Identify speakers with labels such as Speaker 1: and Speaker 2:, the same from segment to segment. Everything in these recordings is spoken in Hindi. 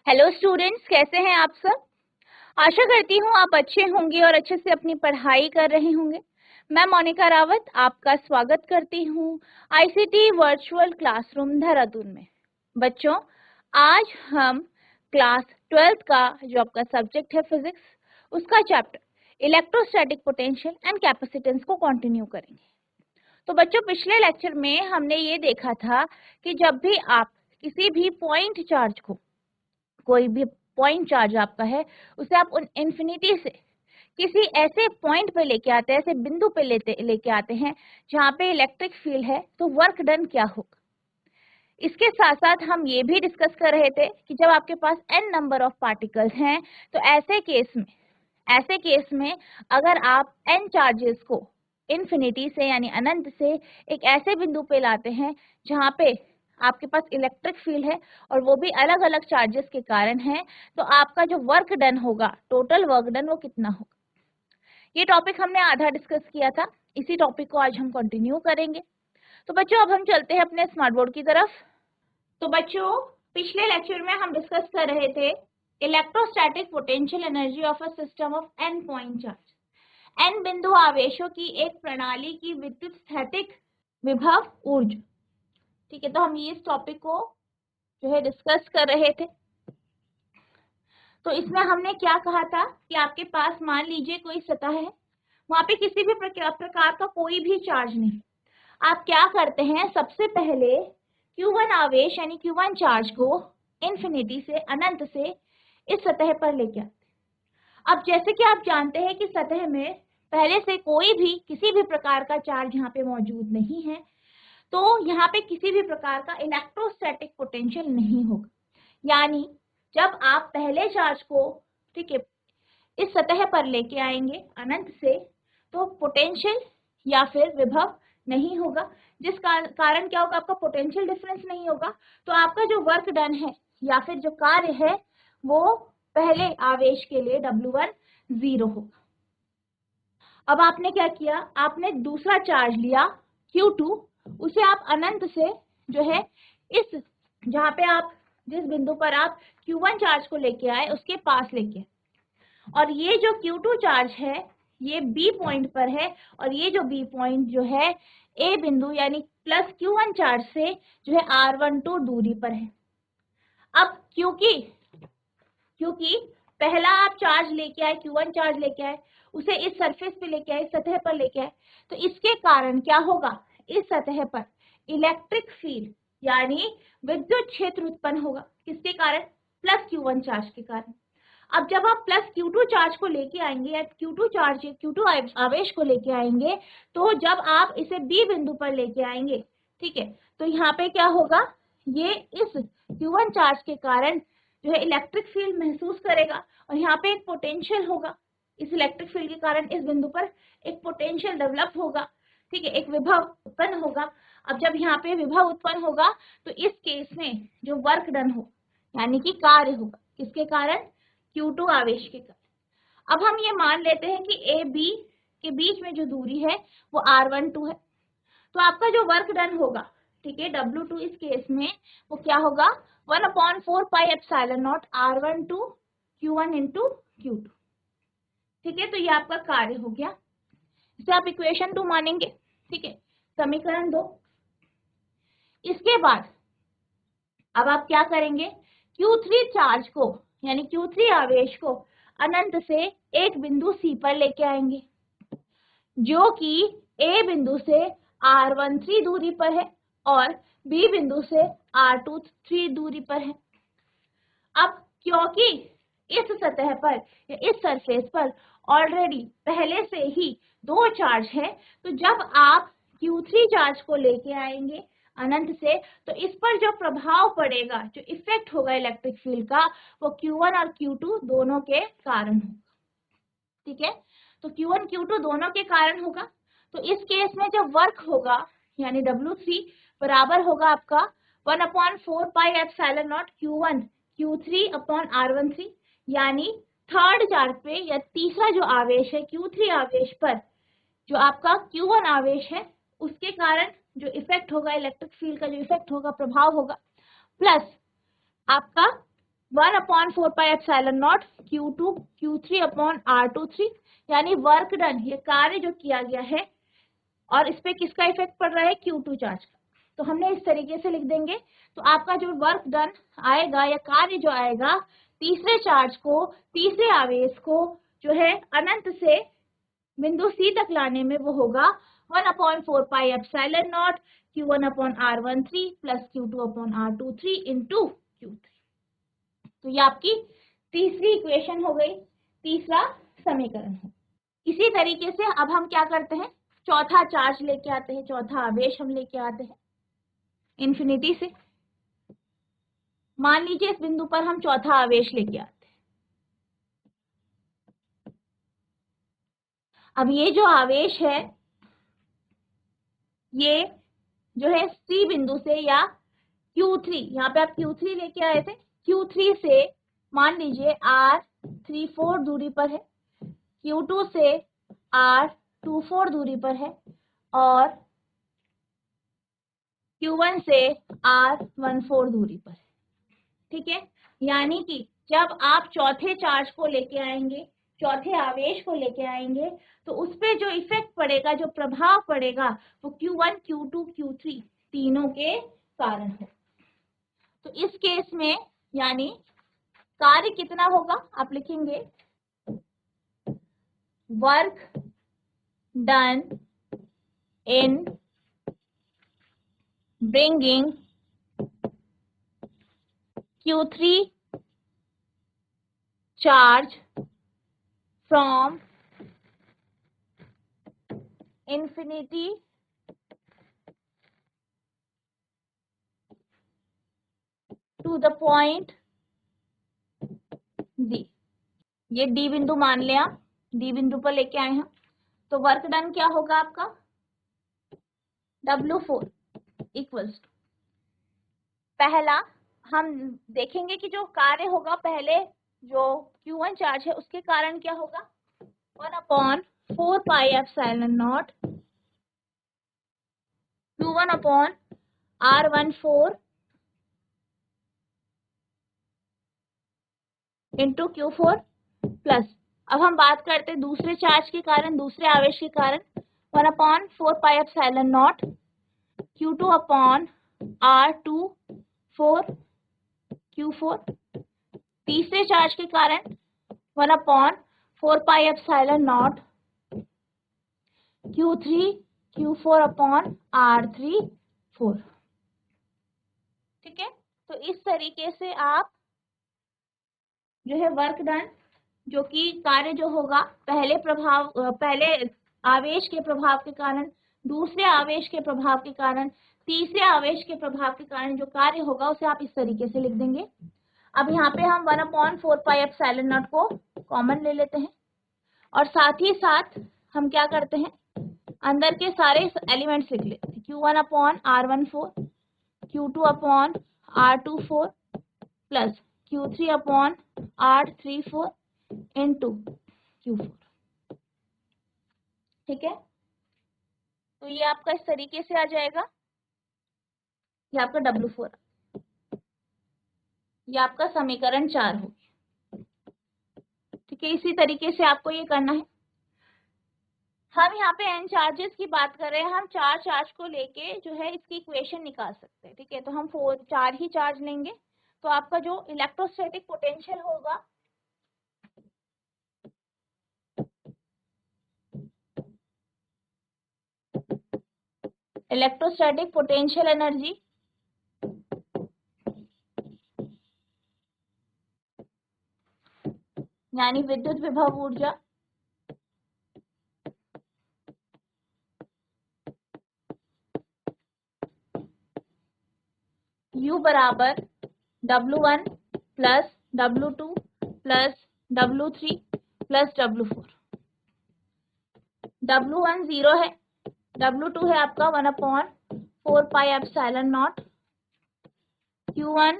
Speaker 1: हेलो स्टूडेंट्स, कैसे हैं आप सब। आशा करती हूँ आप अच्छे होंगे और अच्छे से अपनी पढ़ाई कर रहे होंगे। मैं मोनिका रावत आपका स्वागत करती हूँ आईसीटी वर्चुअल क्लासरूम देहरादून में। बच्चों, आज हम क्लास 12th का जो आपका सब्जेक्ट है फिजिक्स, उसका chapter electrostatic potential and capacitance को कंटिन्यू करेंगे। तो बच्चों, पिछले लेक्चर में हमने ये देखा था कि जब भी आप किसी भी पॉइंट चार्ज को, कोई भी पॉइंट चार्ज आपका है, उसे आप उन इन्फिनिटी से किसी ऐसे पॉइंट पे लेके आते हैं, ऐसे बिंदु पे लेके आते हैं जहाँ पे इलेक्ट्रिक फील्ड है, तो वर्क डन क्या होगा। इसके साथ साथ हम ये भी डिस्कस कर रहे थे कि जब आपके पास n नंबर ऑफ पार्टिकल्स हैं, तो ऐसे केस में अगर आप n चार्जेस को इन्फिनिटी से यानी अनंत से एक ऐसे बिंदु पे लाते हैं जहाँ पे आपके पास इलेक्ट्रिक फील्ड है और वो भी अलग अलग चार्जेस के कारण है, तो आपका जो वर्क डन होगा, टोटल वर्क डन, वो कितना होगा। ये टॉपिक हमने आधा डिस्कस किया था, इसी टॉपिक को आज हम कंटिन्यू करेंगे। तो बच्चों, अब हम चलते हैं अपने स्मार्ट बोर्ड की तरफ। तो बच्चों, पिछले लेक्चर में हम डिस्कस कर रहे थे electrostatic potential energy of a system of n point charge, n बिंदु आवेशों की एक प्रणाली की विद्युत स्थैतिक विभव ऊर्जा। ठीक है, तो हम ये इस टॉपिक को जो है डिस्कस कर रहे थे। तो इसमें हमने क्या कहा था कि आपके पास मान लीजिए कोई सतह है, वहां पे किसी भी प्रकार का कोई भी चार्ज नहीं। आप क्या करते हैं, सबसे पहले Q1 आवेश यानी Q1 चार्ज को इन्फिनिटी से, अनंत से इस सतह पर लेके आते हैं। अब जैसे कि आप जानते हैं कि सतह में पहले से कोई भी किसी भी प्रकार का चार्ज यहाँ पे मौजूद नहीं है, तो यहाँ पे किसी भी प्रकार का इलेक्ट्रोस्टैटिक पोटेंशियल नहीं होगा। यानी जब आप पहले चार्ज को, ठीक है, इस सतह पर लेके आएंगे अनंत से, तो पोटेंशियल या फिर विभव नहीं होगा, जिस कारण क्या होगा, आपका पोटेंशियल डिफरेंस नहीं होगा। तो आपका जो वर्क डन है या फिर जो कार्य है, वो पहले आवेश के लिए W1 0 होगा। अब आपने क्या किया, आपने दूसरा चार्ज लिया Q2, उसे आप अनंत से जो है इस, जहाँ पे आप, जिस बिंदु पर आप Q1 चार्ज को लेके आए उसके पास लेके, और ये जो Q2 चार्ज है ये B पॉइंट पर है, और ये जो B पॉइंट जो है A बिंदु यानी प्लस Q1 चार्ज से जो है R12 दूरी पर है। अब क्योंकि पहला आप चार्ज लेके आए, Q1 चार्ज लेके आए, उसे इस सरफेस पे लेके आए, सतह पर लेके आए, तो इसके कारण क्या होगा, इस सतह पर इलेक्ट्रिक फील्ड यानी विद्युत क्षेत्र उत्पन्न होगा। किसके कारण, प्लस Q1 चार्ज के कारण। अब जब आप प्लस Q2 चार्ज को लेके आएंगे या Q2 आवेश को लेके आएंगे, तो जब आप इसे B बिंदु पर लेके आएंगे, ठीक है, तो यहाँ पे क्या होगा, ये इस Q1 चार्ज के कारण जो है इलेक्ट्रिक फील्ड महसूस करेगा, और यहाँ पे एक पोटेंशियल होगा। इस इलेक्ट्रिक फील्ड के कारण इस बिंदु पर एक पोटेंशियल डेवलप होगा, ठीक है, एक विभव उत्पन्न होगा। अब जब यहाँ पे विभव उत्पन्न होगा, तो इस केस में जो वर्क डन हो यानी कि कार्य होगा, किसके कारण, Q2 आवेश के कारण। अब हम ये मान लेते हैं कि A B के बीच में जो दूरी है वो R12 है, तो आपका जो वर्क डन होगा, ठीक है, W2 इस केस में वो क्या होगा, 1/4 pi epsilon not R12 Q1 into Q2। ठीक है, तो ये आपका कार्य हो गया, इसे आप इक्वेशन 2 मानेंगे, ठीक है, समीकरण 2। इसके बाद अब आप क्या करेंगे, Q3 चार्ज को यानी Q3 आवेश को अनंत से एक बिंदु C पर लेके आएंगे, जो कि A बिंदु से R13 दूरी पर है और B बिंदु से R23 दूरी पर है। अब क्योंकि इस सतह पर या इस सरफेस पर ऑलरेडी पहले से ही दो चार्ज है, तो जब आप Q3 चार्ज को लेके आएंगे अनंत से, तो इस पर जो प्रभाव पड़ेगा, जो इफेक्ट होगा इलेक्ट्रिक फील्ड का, वो Q1 और Q2 दोनों के कारण होगा। ठीक है, तो Q1 Q2 दोनों के कारण होगा। तो इस केस में जब वर्क होगा यानी W3 बराबर होगा आपका 1/4 pi epsilon not Q1 Q3 upon R13, यानी थर्ड चार्ज पे या तीसरा जो आवेश है Q3 आवेश पर, जो आपका Q1 आवेश है, उसके कारण जो इफेक्ट होगा इलेक्ट्रिक फील्ड का, जो इफेक्ट होगा, प्रभाव होगा, प्लस आपका 1/4πε0 Q2 Q3/R23, यानी वर्क डन, ये कार्य जो किया गया है और इस पे किसका इफेक्ट पड़ रहा है, Q2 चार्ज का, तो हमने इस तरीके से लिख देंगे। तो आपका जो वर्क डन आएगा या कार्य जो आएगा तीसरे चार्ज को, तीसरे आवेश को जो है अनंत से बिंदु C तक लाने में वो होगा 1/4πε0 Q1/R13 plus Q2/R23 into Q3। तो ये आपकी तीसरी इक्वेशन हो गई, तीसरा समीकरण हो। इसी तरीके से अब हम क्या करते हैं, चौथा चार्ज लेके आते हैं, चौथा आवेश हम लेके आते हैं इन्फिनिटी से। मान लीजिए इस बिंदु पर हम चौथा आवेश लेके आते हैं। अब ये जो आवेश है ये जो है C बिंदु से या Q3, यहाँ पे आप Q3 लेके आए थे, Q3 से मान लीजिए R34 दूरी पर है, Q2 से R24 दूरी पर है और Q1 से R14 दूरी पर है। ठीक है, यानी कि जब आप चौथे चार्ज को लेके आएंगे, चौथे आवेश को लेके आएंगे, तो उस पे जो इफेक्ट पड़ेगा, जो प्रभाव पड़ेगा, वो Q1 Q2 Q3 तीनों के कारण है। तो इस केस में यानी कार्य कितना होगा, आप लिखेंगे work done in bringing Q3 charge from infinity to the point D। ये D बिंदु मान लिया, D बिंदु पर लेके आए हैं, तो वर्क डन क्या होगा आपका W4 इक्वल्स, पहला हम देखेंगे कि जो कार्य होगा पहले जो Q1 चार्ज है उसके कारण क्या होगा, 1/4πε0 Q1/R14 इंटू Q4 प्लस, अब हम बात करते हैं दूसरे चार्ज के कारण, दूसरे आवेश के कारण, 1/4πε0 Q2/R24 Q4, तीसरे चार्ज के कारण 1/4πε0 Q3 Q4/R34। ठीक है, तो इस तरीके से आप जो है वर्क डन, जो कि कार्य जो होगा पहले आवेश के प्रभाव के कारण, दूसरे आवेश के प्रभाव के कारण, तीसरे आवेश के प्रभाव के कारण जो कार्य होगा उसे आप इस तरीके से लिख देंगे। अब यहाँ पे हम 1/4πε0 को कॉमन ले लेते हैं और साथ ही साथ हम क्या करते हैं, अंदर के सारे एलिमेंट्स लिख लेते हैं, Q1/R14 Q2/R24 plus Q3/R34 into Q4। ठीक है, तो ये आपका इस तरीके से आ जाएगा, ये आपका W4, ये आपका समीकरण 4 होगी। ठीक है, इसी तरीके से आपको ये करना है। हम यहाँ पे n चार्जेस की बात कर रहे हैं, हम 4 चार्ज को लेके जो है इसकी इक्वेशन निकाल सकते हैं। ठीक है, तो हम 4 ही चार्ज लेंगे, तो आपका जो इलेक्ट्रोस्टैटिक पोटेंशियल होगा इलेक्ट्रोस्टैटिक पोटेंशियल एनर्जी यानी विद्युत विभव ऊर्जा U बराबर W1 plus W2 plus W3 plus W4। W1 0 है, W2 है आपका 1/4πε0 Q1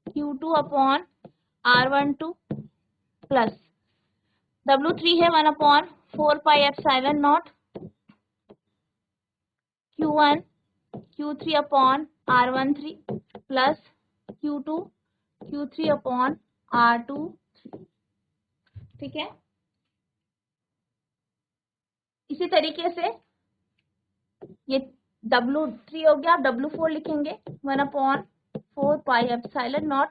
Speaker 1: Q2/R12 प्लस W3 है 1/4πε0 Q1 Q3/R13 plus Q2 Q3 upon R2, ठीक है। इसी तरीके से ये W3 हो गया, आप W4 लिखेंगे 1/4πε0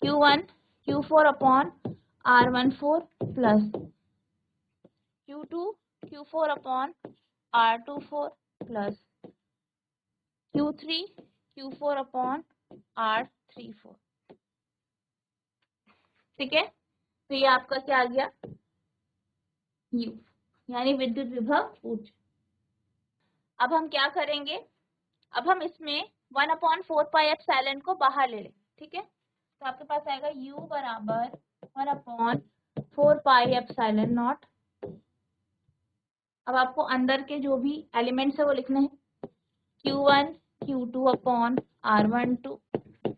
Speaker 1: Q1 Q4 upon R14 plus Q2 Q4 upon R24 plus Q3 Q4 upon R34, ठीक है। तो ये आपका क्या आ गया, U, यानी विद्युत विभव ऊर्जा। अब हम क्या करेंगे, अब हम इसमें 1/4πε को बाहर ले लें, ठीक है। तो आपके पास आएगा U बराबर 1/4πε0। अब आपको अंदर के जो भी एलिमेंट्स है वो लिखने हैं, Q1 Q2 upon R12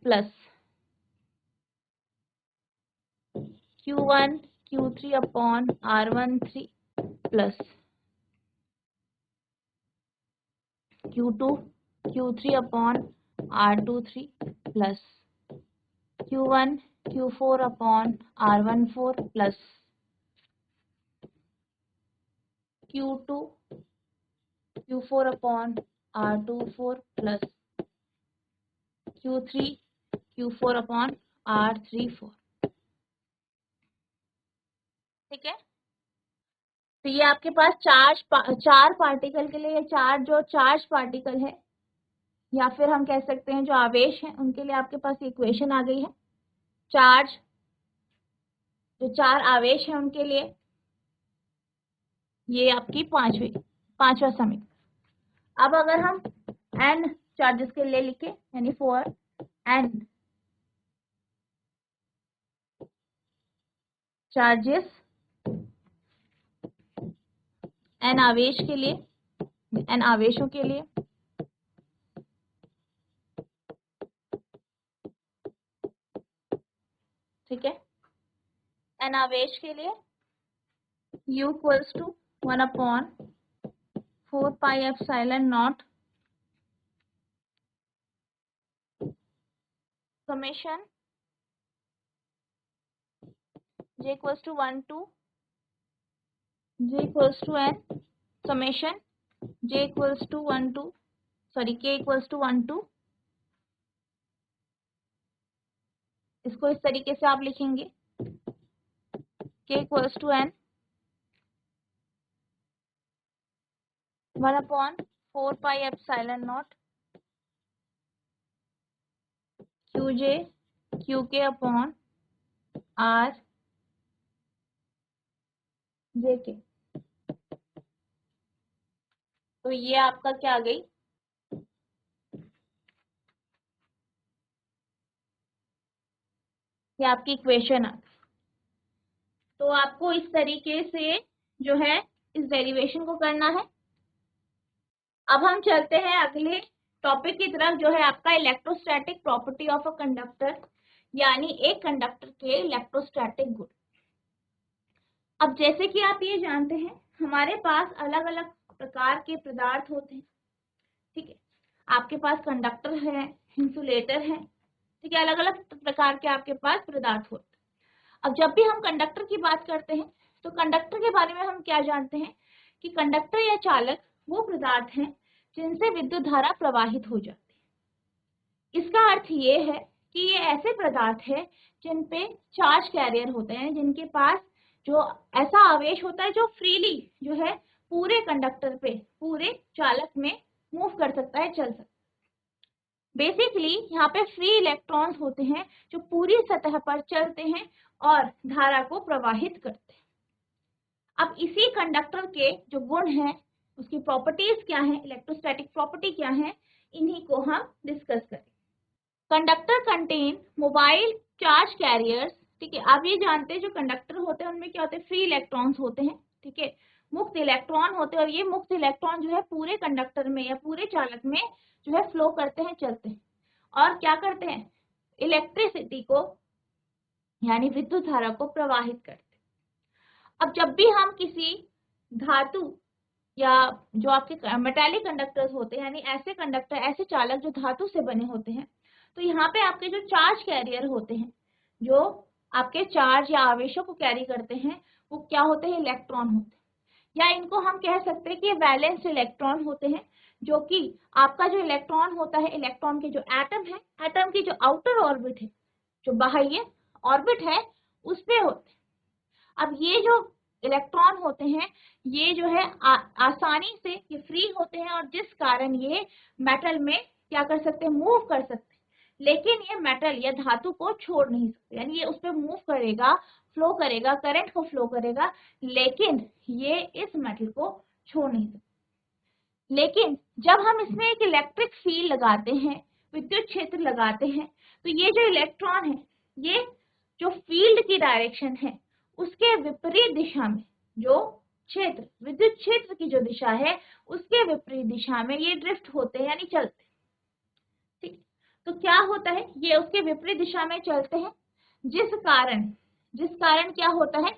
Speaker 1: plus Q1 Q3 upon R13 plus Q2 Q3 upon R23 plus Q1 Q4 upon R14 plus Q2 Q4 upon R24 plus Q3 Q4 upon R34, ठीक है। तो ये आपके पास चार पार्टिकल के लिए, ये चार जो चार्ज पार्टिकल है या फिर हम कह सकते हैं जो आवेश हैं उनके लिए आपके पास इक्वेशन आ गई है। चार्ज जो चार आवेश हैं उनके लिए ये आपकी पांचवा समीकरण। अब अगर हम n चार्जेस के लिए लिखे, यानी फॉर n चार्जेस, n आवेश के लिए, n आवेशों के लिए, ठीक है। n आवेश के लिए U equals to 1/4πε0 summation J equals to 1 to J equals to n summation J equals to 1 to K equals to 1 to, इसको इस तरीके से आप लिखेंगे K equals to n 1/4πε0 QJ QK upon R JK। तो ये आपका क्या आ गई, ये आपकी इक्वेशन आ गई। तो आपको इस तरीके से जो है इस डेरिवेशन को करना है। अब हम चलते हैं अगले टॉपिक की तरफ, जो है आपका electrostatic property of a conductor, यानी एक कंडक्टर के इलेक्ट्रोस्टैटिक गुण। अब जैसे कि आप ये जानते हैं हमारे पास अलग अलग प्रकार के पदार्थ होते हैं, ठीक है। आपके पास कंडक्टर है, इंसुलेटर है, ठीक है, अलग अलग प्रकार के आपके पास पदार्थ होते हैं। अब जब भी हम कंडक्टर की बात करते हैं तो कंडक्टर के बारे में हम क्या जानते हैं कि कंडक्टर या चालक वो पदार्थ हैं जिनसे विद्युत धारा प्रवाहित हो जाती है। इसका अर्थ ये है कि ये ऐसे पदार्थ है जिन पे चार्ज कैरियर होते हैं, जिनके पास जो ऐसा आवेश होता है जो फ्रीली जो है पूरे कंडक्टर पे, पूरे चालक में मूव कर सकता है, चल सकता है। बेसिकली यहाँ पे फ्री इलेक्ट्रॉन्स होते हैं जो पूरी सतह पर चलते हैं और धारा को प्रवाहित करते हैं। अब इसी कंडक्टर के जो गुण हैं, उसकी प्रॉपर्टीज क्या हैं, इलेक्ट्रोस्टैटिक प्रॉपर्टी क्या है, इन्हीं को हम डिस्कस करें। Conductor contain mobile charge carriers, ठीक है। आप ये जानते हैं जो कंडक्टर होते हैं उनमें क्या होते हैं, फ्री इलेक्ट्रॉन्स होते हैं, ठीक है, मुक्त इलेक्ट्रॉन होते हैं। और ये मुक्त इलेक्ट्रॉन जो है पूरे कंडक्टर में या पूरे चालक में जो है फ्लो करते हैं, चलते हैं और क्या करते हैं, इलेक्ट्रिसिटी को यानी विद्युत धारा को प्रवाहित करते हैं। अब जब भी हम किसी धातु या जो आपके मेटालिक कंडक्टर्स होते हैं, यानी ऐसे कंडक्टर, ऐसे चालक जो धातु से बने होते हैं, तो यहाँ पे आपके जो चार्ज कैरियर होते हैं, जो आपके चार्ज या आवेशों को कैरी करते हैं, वो क्या होते हैं? इलेक्ट्रॉन होते हैं, या इनको हम कह सकते हैं कि वैलेंस इलेक्ट्रॉन होते हैं, जो कि आपका जो इलेक्ट्रॉन होता है, इलेक्ट्रॉन के जो एटम है, एटम की जो आउटर ऑर्बिट है, जो बाह्य ऑर्बिट है, उस पे होते हैं। अब ये जो इलेक्ट्रॉन होते हैं, ये जो है आसानी से ये फ्री होते हैं, और जिस कारण ये मेटल में क्या कर सकते हैं? मूव कर सकते हैं। लेकिन ये मेटल या धातु को छोड़ नहीं सकते, यानी ये उस पर मूव करेगा, फ्लो करेगा, करंट को फ्लो करेगा, लेकिन ये इस मेटल को छोड़ नहीं सकते। लेकिन जब हम इसमें एक इलेक्ट्रिक फील्ड लगाते हैं, विद्युत क्षेत्र लगाते हैं, तो ये जो इलेक्ट्रॉन है, ये जो फील्ड की डायरेक्शन है, उसके विपरीत दिशा में जो क्षेत्र, विद्युत क्षेत्र की जो दिशा है, उसके विपरीत दिशा में ये ड्रिफ्ट होते हैं, यानी चलते हैं। ठीक, तो क्या होता है? ये उसके विपरीत दिशा में चलते हैं, जिस कारण क्या होता है?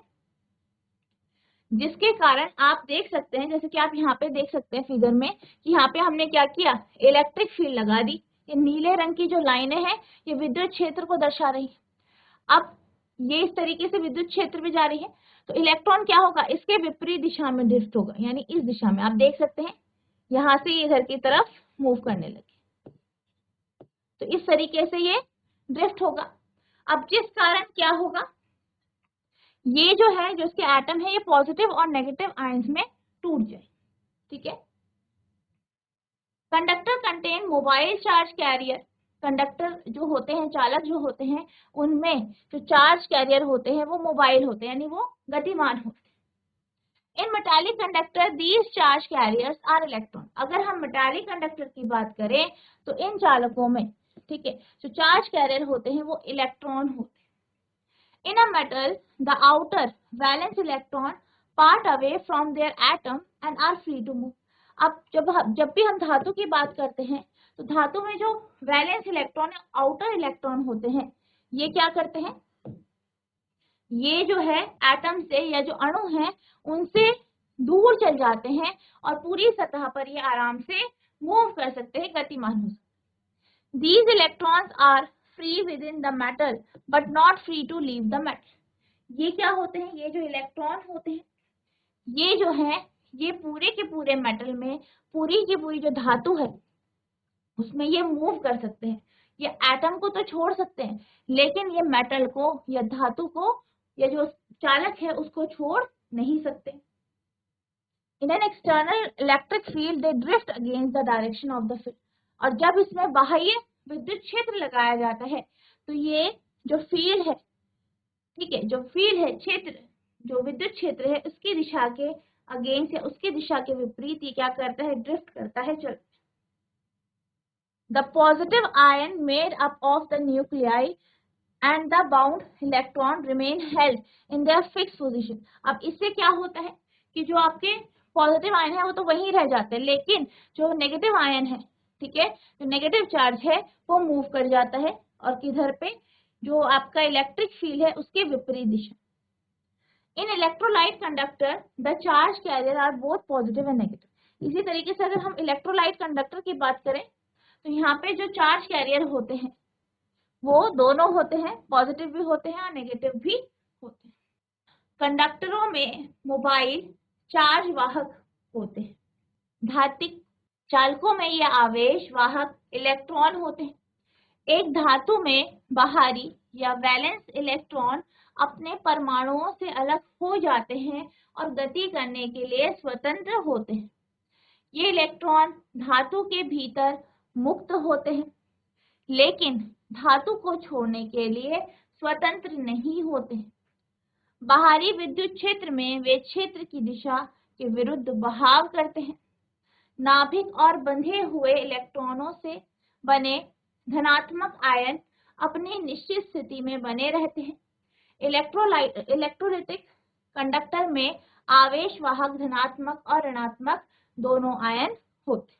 Speaker 1: जिसके कारण आप देख सकते हैं, जैसे कि आप यहाँ पे देख सकते हैं फिगर में, कि यहाँ पे हमने क्या किया? इलेक्ट्रिक फील्ड लगा दी। ये नीले रंग की जो लाइनें हैं, ये विद्युत क्षेत्र को दर्शा रही है। अब ये इस तरीके से विद्युत क्षेत्र में जा रही है, तो इलेक्ट्रॉन क्या होगा? इसके विपरीत दिशा में ड्रिफ्ट होगा, यानी इस दिशा में। आप देख सकते हैं यहाँ से इधर की तरफ मूव करने लगे, तो इस तरीके से ये ड्रिफ्ट होगा। अब जिस कारण क्या होगा? ये जो है, जो इसके एटम है, ये पॉजिटिव और नेगेटिव आयंस में टूट जाए। ठीक है। Conductor contain mobile charge carrier. Conductor जो होते हैं, चालक जो होते हैं, उनमें जो चार्ज कैरियर होते हैं वो मोबाइल होते हैं, यानी वो गतिमान होते हैं। In metallic conductor these charge carriers are electron. अगर हम मेटालिक कंडक्टर की बात करें तो इन चालकों में, ठीक है, जो चार्ज कैरियर होते हैं वो इलेक्ट्रॉन होते हैं। In a metal, the outer valence electron part away from their atom and are free to move. अब जब भी हम धातु की बात करते हैं, तो धातु में जो वैलेंस इलेक्ट्रॉन या आउटर इलेक्ट्रॉन होते हैं, ये क्या करते हैं? ये जो है एटम से, या जो अणु हैं, उनसे दूर चल जाते हैं और पूरी सतह पर ये आराम से मूव कर सकते हैं, गतिमान हो सकते हैं। These electrons are free within the metal but not free to leave the metal. ये क्या होते हैं? ये जो इलेक्ट्रॉन होते हैं, ये जो है, ये पूरे के पूरे मेटल में, पूरी की पूरी जो धातु है, उसमें ये मूव कर सकते हैं। ये एटम को तो छोड़ सकते हैं, लेकिन ये मेटल को या धातु को या जो चालक है उसको छोड़ नहीं सकते। In an external electric field they drift against the direction of the field. और जब इसमें बाह्य विद्युत क्षेत्र लगाया जाता है, तो ये जो फील्ड है, ठीक है, जो फील्ड है, क्षेत्र, जो विद्युत क्षेत्र है, उसकी दिशा के अगेंस्ट या उसकी दिशा के विपरीत ये क्या करता है? ड्रिफ्ट करता है, चलता है। The positive ion made up of the nuclei and the bound electron remain held in their fix position. अब इससे क्या होता है कि जो आपके पॉजिटिव आयन है वो तो वहीं रह जाते हैं, लेकिन जो नेगेटिव आयन है, ठीक है, जो नेगेटिव चार्ज है, वो मूव कर जाता है, और किधर पे? जो आपका इलेक्ट्रिक फील्ड है उसके विपरीत दिशा। In electrolyte conductor the charge carrier are both positive and negative. इसी तरीके से अगर हम इलेक्ट्रोलाइट कंडक्टर की बात करें, तो यहाँ पे जो चार्ज कैरियर होते हैं वो दोनों होते हैं, पॉजिटिव भी होते हैं और नेगेटिव भी होते हैं। कंडक्टरों में मोबाइल चार्ज वाहक होते हैं। धात्विक चालकों में ये आवेश वाहक इलेक्ट्रॉन होते हैं। एक धातु में बाहरी या वैलेंस इलेक्ट्रॉन अपने परमाणुओं से अलग हो जाते हैं और गति करने के लिए स्वतंत्र होते हैं। ये इलेक्ट्रॉन धातु के भीतर मुक्त होते हैं, लेकिन धातु को छोड़ने के लिए स्वतंत्र नहीं होते हैं। बाहरी विद्युत क्षेत्र में वे क्षेत्र की दिशा के विरुद्ध बहाव करते हैं। नाभिक और बंधे हुए इलेक्ट्रॉनों से बने धनात्मक आयन अपनी निश्चित स्थिति में बने रहते हैं। इलेक्ट्रोलाइटिक कंडक्टर में आवेश वाहक धनात्मक और ऋणात्मक दोनों आयन होते हैं।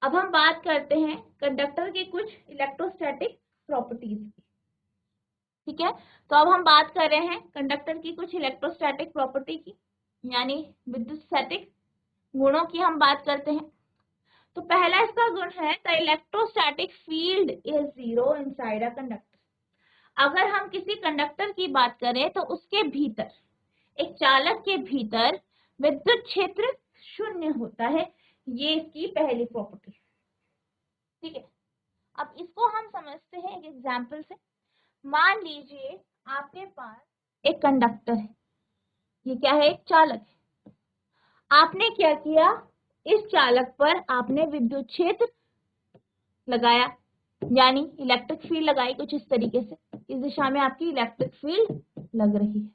Speaker 1: अब हम बात करते हैं कंडक्टर की कुछ इलेक्ट्रोस्टैटिक प्रॉपर्टीज की। ठीक है, तो अब हम बात कर रहे हैं कंडक्टर की कुछ इलेक्ट्रोस्टैटिक प्रॉपर्टी की, यानी विद्युतस्थैतिक गुणों की हम बात करते हैं। तो पहला इसका गुण है the electrostatic field is zero inside a conductor. अगर हम किसी कंडक्टर की बात करें तो उसके भीतर, एक चालक के भीतर विद्युत क्षेत्र शून्य होता है। ये इसकी पहली प्रॉपर्टी। ठीक है, अब इसको हम समझते हैं एक एग्जाम्पल से। मान लीजिए आपके पास एक कंडक्टर है, ये क्या है, एक चालक है। आपने क्या किया, इस चालक पर आपने विद्युत क्षेत्र लगाया, यानी इलेक्ट्रिक फील्ड लगाई कुछ इस तरीके से। इस दिशा में आपकी इलेक्ट्रिक फील्ड लग रही है।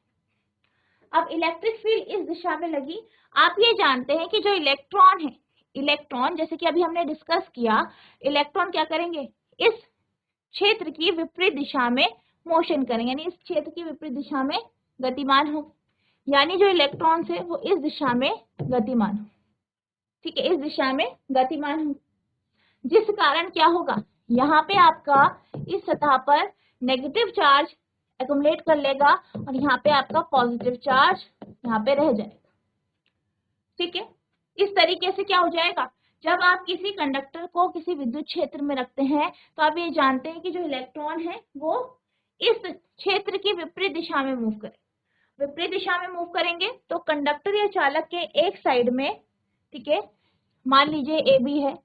Speaker 1: अब इलेक्ट्रिक फील्ड इस दिशा में लगी। आप ये जानते हैं कि जो इलेक्ट्रॉन है, इलेक्ट्रॉन जैसे कि अभी हमने डिस्कस किया, इलेक्ट्रॉन क्या करेंगे, इस क्षेत्र की विपरीत दिशा में मोशन करेंगे, यानी इस क्षेत्र की विपरीत दिशा में गतिमान हो, यानी जो इलेक्ट्रॉन है वो इस दिशा में गतिमान हो। ठीक है, इस दिशा में गतिमान हो, जिस कारण क्या होगा, यहाँ पे आपका इस सतह पर नेगेटिव चार्ज एक्युमुलेट कर लेगा और यहाँ पे आपका पॉजिटिव चार्ज यहाँ पे रह जाएगा। ठीक है, इस तरीके से क्या हो जाएगा, जब आप किसी कंडक्टर को किसी विद्युत क्षेत्र में रखते हैं तो आप ये जानते हैं कि जो इलेक्ट्रॉन है वो इस क्षेत्र की विपरीत दिशा में मूव करें। विपरीत दिशा में मूव करेंगे तो कंडक्टर या चालक के एक साइड में, ठीक है, मान लीजिए ए बी है,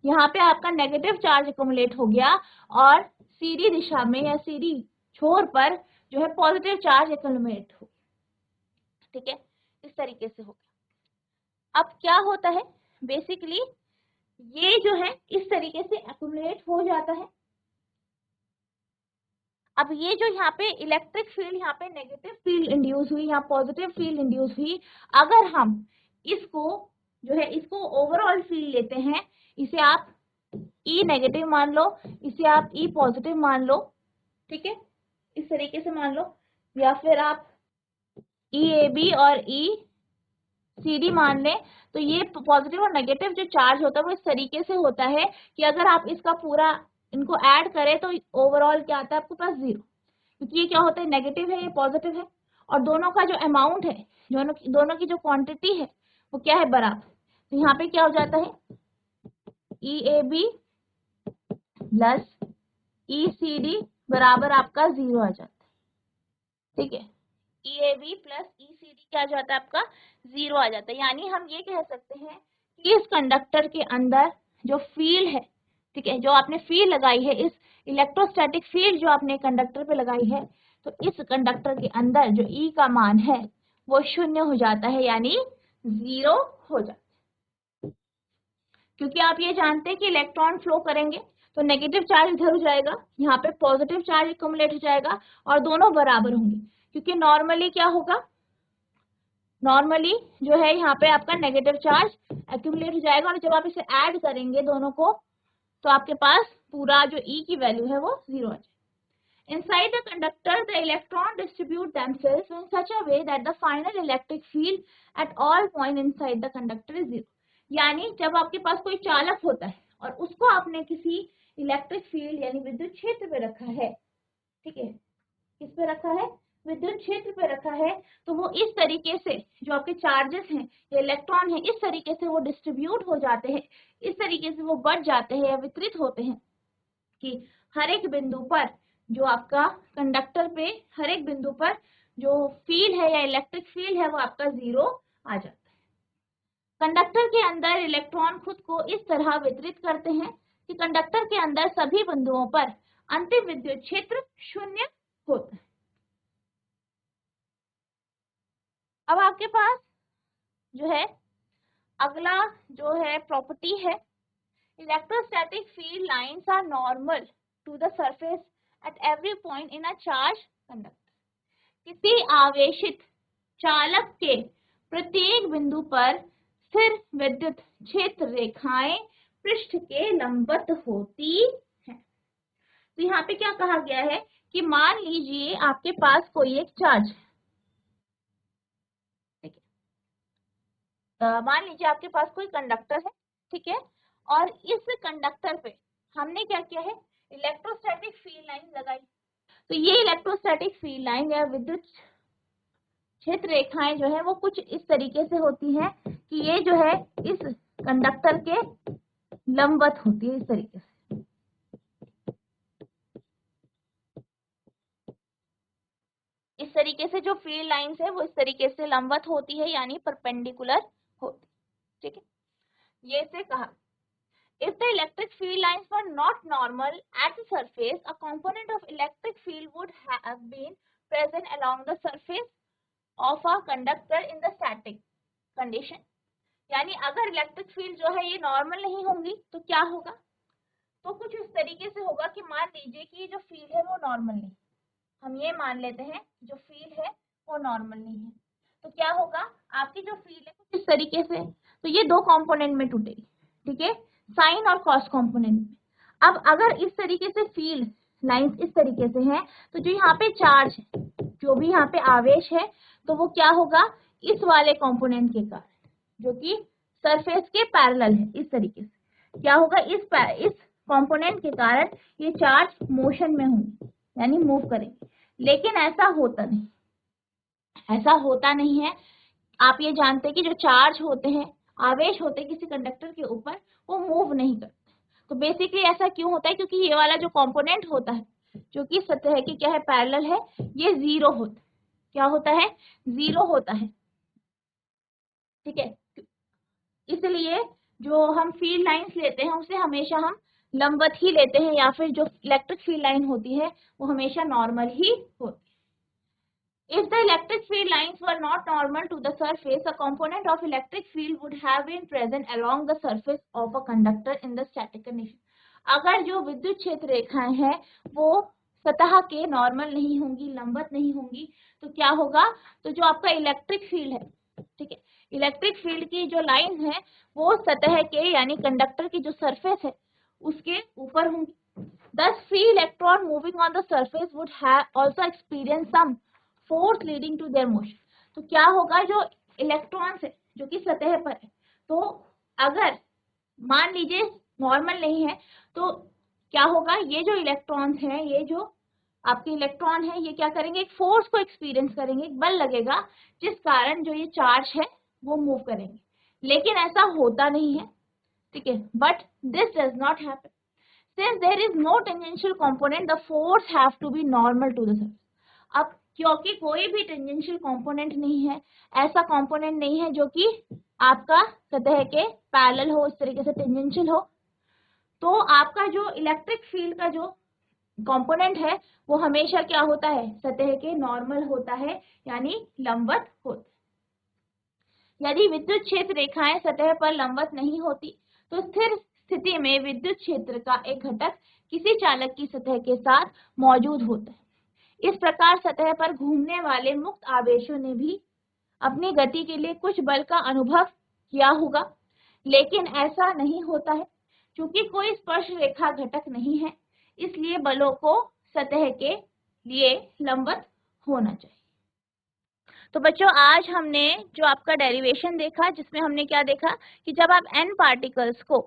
Speaker 1: यहाँ पे आपका नेगेटिव चार्ज एक्युमुलेट हो गया और सीधी दिशा में या सीधी छोर पर जो है पॉजिटिव चार्ज एक्युमुलेट हो। ठीक है, इस तरीके से हो गया। अब क्या होता है, बेसिकली ये जो है इस तरीके से एक्युमुलेट हो जाता है। अब ये जो यहाँ पे इलेक्ट्रिक फील्ड, यहाँ पे नेगेटिव फील्ड इंड्यूस हुई, यहाँ पॉजिटिव फील्ड इंड्यूस हुई। अगर हम इसको जो है इसको ओवरऑल फील्ड लेते हैं, इसे आप E नेगेटिव मान लो, इसे आप E पॉजिटिव मान लो। ठीक है, इस तरीके से मान लो, या फिर आप EAB और ECD मान लें। तो ये पॉजिटिव और नेगेटिव जो चार्ज होता है वो इस तरीके से होता है कि अगर आप इसका पूरा इनको ऐड करें तो ओवरऑल क्या आता है आपके पास जीरो, क्योंकि ये क्या होता है, नेगेटिव है, ये पॉजिटिव है, और दोनों का जो अमाउंट है, दोनों की जो क्वांटिटी है वो क्या है, बराबर। तो यहाँ पे क्या हो जाता है, EAB प्लस ECD बराबर आपका जीरो आ जाता है। ठीक है, EAB प्लस ECD क्या आ जाता है आपका, जीरो आ जाता है। यानी हम ये कह सकते हैं कि इस कंडक्टर के अंदर जो फील्ड है, ठीक है, जो आपने फील्ड लगाई है, इस इलेक्ट्रोस्टैटिक फील्ड जो आपने कंडक्टर पे लगाई है, तो इस कंडक्टर के अंदर जो E का मान है वो शून्य हो जाता है, यानी जीरो हो जाता है। क्योंकि आप ये जानते हैं कि इलेक्ट्रॉन फ्लो करेंगे तो नेगेटिव चार्ज इधर हो जाएगा, यहाँ पे पॉजिटिव चार्ज एक्युमुलेट हो जाएगा और दोनों बराबर होंगे। क्योंकि नॉर्मली क्या होगा, नॉर्मली जो है यहाँ पे आपका नेगेटिव चार्ज एक्युमुलेट हो जाएगा और जब आप इसे ऐड करेंगे दोनों को तो आपके पास पूरा जो E की वैल्यू है वो जीरो आ जाएगी। Inside the conductor, the electron distribute themselves in such a way that the final electric field at all point inside the conductor is zero. यानी जब आपके पास कोई चालक होता है और उसको आपने किसी इलेक्ट्रिक फील्ड यानी विद्युत क्षेत्र पे रखा है, ठीक है, किस पे रखा है, विद्युत क्षेत्र पे रखा है, तो वो इस तरीके से जो आपके चार्जेस हैं या इलेक्ट्रॉन है इस तरीके से वो डिस्ट्रीब्यूट हो जाते हैं, इस तरीके से वो बढ़ जाते हैं या वितरित होते हैं कि हर एक बिंदु पर जो आपका कंडक्टर पे हर एक बिंदु पर जो फील्ड है या इलेक्ट्रिक फील्ड है वो आपका जीरो आ जाता है। कंडक्टर के अंदर इलेक्ट्रॉन खुद को इस तरह वितरित करते हैं कि कंडक्टर के अंदर सभी बिंदुओं पर अंतिम विद्युत क्षेत्र शून्य होता है। अब आपके पास जो है अगला जो है प्रॉपर्टी है, electrostatic field lines are normal to the surface at every point in a charge conductor. किसी आवेशित चालक के प्रत्येक बिंदु पर स्थिर विद्युत क्षेत्र रेखाएं पृष्ठ के लंबवत होती हैं। तो यहाँ पे क्या कहा गया है कि मान लीजिए आपके पास कोई एक चार्ज है, ठीक है, मान लीजिए आपके पास कोई कंडक्टर है, ठीक है, और इस कंडक्टर पे हमने क्या किया है, इलेक्ट्रोस्टैटिक फील्ड लाइन लगाई। तो ये इलेक्ट्रोस्टैटिक फील्ड लाइन या विद्युत क्षेत्र रेखाएं जो है वो कुछ इस तरीके से होती हैं कि ये जो है इस कंडक्टर के लंबवत होती है इस तरीके से। इस तरीके से जो फील्ड लाइंस है वो इस तरीके से लंबवत होती है, यानी परपेंडिकुलर होती है। ठीक है, ये से कहा if the electric field lines were not normal at the surface, a component of electric field would have been present along the surface of a conductor in the static condition। यानी अगर इलेक्ट्रिक फील्ड जो है ये नॉर्मल नहीं होंगी तो क्या होगा, तो कुछ इस तरीके से होगा कि मान लीजिए कि ये जो फील्ड है वो नॉर्मल नहीं, हम ये मान लेते हैं जो फील्ड है वो नॉर्मल नहीं है, तो क्या होगा, आपकी जो फील्ड है कुछ इस तरीके से, तो ये दो कंपोनेंट में टूटेगी। ठीक है, साइन और कॉस कंपोनेंट में। अब अगर इस तरीके से फील्ड लाइंस इस तरीके से हैं, तो जो यहाँ पे चार्ज है, जो भी यहाँ पे आवेश है, तो वो क्या होगा, इस वाले कंपोनेंट के कारण, जो कि सरफेस के पैरेलल है, इस तरीके से क्या होगा, इस कंपोनेंट के कारण ये चार्ज मोशन में होंगे, यानी मूव करेंगे। लेकिन ऐसा होता नहीं, ऐसा होता नहीं है। आप ये जानते हैं कि जो चार्ज होते हैं, आवेश होते हैं किसी कंडक्टर के ऊपर, वो मूव नहीं करते। तो बेसिकली ऐसा क्यों होता है, क्योंकि ये वाला जो कंपोनेंट होता है जो कि सतह के क्या है, पैरेलल है, ये जीरो होता है। क्या होता है, जीरो होता है। ठीक है, इसलिए जो हम फील्ड लाइंस लेते हैं उसे हमेशा हम लंबवत ही लेते हैं, या फिर जो इलेक्ट्रिक फील्ड लाइन होती है वो हमेशा नॉर्मल ही होती है। If the electric field lines were not normal to the surface, a component of electric field would have been present along the surface of a conductor in the static condition। अगर जो विद्युत क्षेत्र रेखाएं हैं वो सतह के नॉर्मल नहीं होंगी, लंबवत नहीं होंगी, तो क्या होगा, तो जो आपका इलेक्ट्रिक फील्ड है, ठीक है, इलेक्ट्रिक फील्ड की जो लाइन है वो सतह के यानी कंडक्टर की जो सरफेस है उसके ऊपर होंगी। Thus, free electron moving on the surface would have also experienced some force leading to their motion. तो क्या होगा, जो इलेक्ट्रॉन्स है जो कि सतह पर है, तो अगर मान लीजिए नॉर्मल नहीं है, तो क्या होगा, ये जो इलेक्ट्रॉन्स हैं, ये जो आपके इलेक्ट्रॉन है, ये क्या करेंगे, एक फोर्स को एक्सपीरियंस करेंगे, एक बल लगेगा जिस कारण जो ये चार्ज है वो मूव करेंगे। लेकिन ऐसा होता नहीं है। ठीक है, but this does not happen since there is no tangential component, the force have to be normal to the surface. अब क्योंकि कोई भी टेंजेंशियल कंपोनेंट नहीं है, ऐसा कंपोनेंट नहीं है जो कि आपका सतह के पैरेलल हो, इस तरीके से टेंजेंशियल हो, तो आपका जो इलेक्ट्रिक फील्ड का जो कंपोनेंट है वो हमेशा क्या होता है, सतह के नॉर्मल होता है, यानी लंबवत होता है। यदि विद्युत क्षेत्र रेखाएं सतह पर लंबवत नहीं होती तो स्थिर स्थिति में विद्युत क्षेत्र का एक घटक किसी चालक की सतह के साथ मौजूद होता है। इस प्रकार सतह पर घूमने वाले मुक्त आवेशों ने भी अपनी गति के लिए कुछ बल का अनुभव किया होगा, लेकिन ऐसा नहीं होता है क्योंकि कोई स्पर्श रेखा घटक नहीं है, इसलिए बलों को सतह के लिए लंबवत होना चाहिए। तो बच्चों, आज हमने जो आपका डेरिवेशन देखा, जिसमें हमने क्या देखा कि जब आप n पार्टिकल्स को,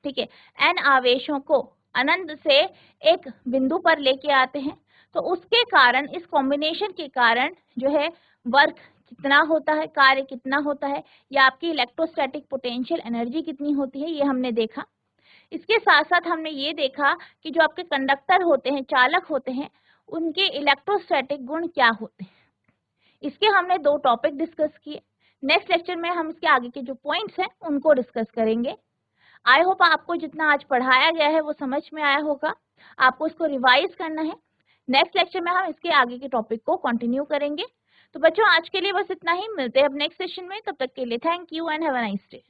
Speaker 1: ठीक है, n आवेशों को अनंत से एक बिंदु पर लेके आते हैं, तो उसके कारण, इस कॉम्बिनेशन के कारण जो है वर्क कितना होता है, कार्य कितना होता है, या आपकी इलेक्ट्रोस्टैटिक पोटेंशियल एनर्जी कितनी होती है, ये हमने देखा। इसके साथ साथ हमने ये देखा कि जो आपके कंडक्टर होते हैं, चालक होते हैं, उनके इलेक्ट्रोस्टैटिक गुण क्या होते हैं। इसके हमने दो टॉपिक डिस्कस किए। नेक्स्ट लेक्चर में हम इसके आगे के जो पॉइंट्स हैं उनको डिस्कस करेंगे। आई होप आपको जितना आज पढ़ाया गया है वो समझ में आया होगा, आपको इसको रिवाइज करना है। नेक्स्ट लेक्चर में हम इसके आगे के टॉपिक को कंटिन्यू करेंगे। तो बच्चों, आज के लिए बस इतना ही, मिलते हैं अब नेक्स्ट सेशन में। तब तक के लिए thank you and have a nice day.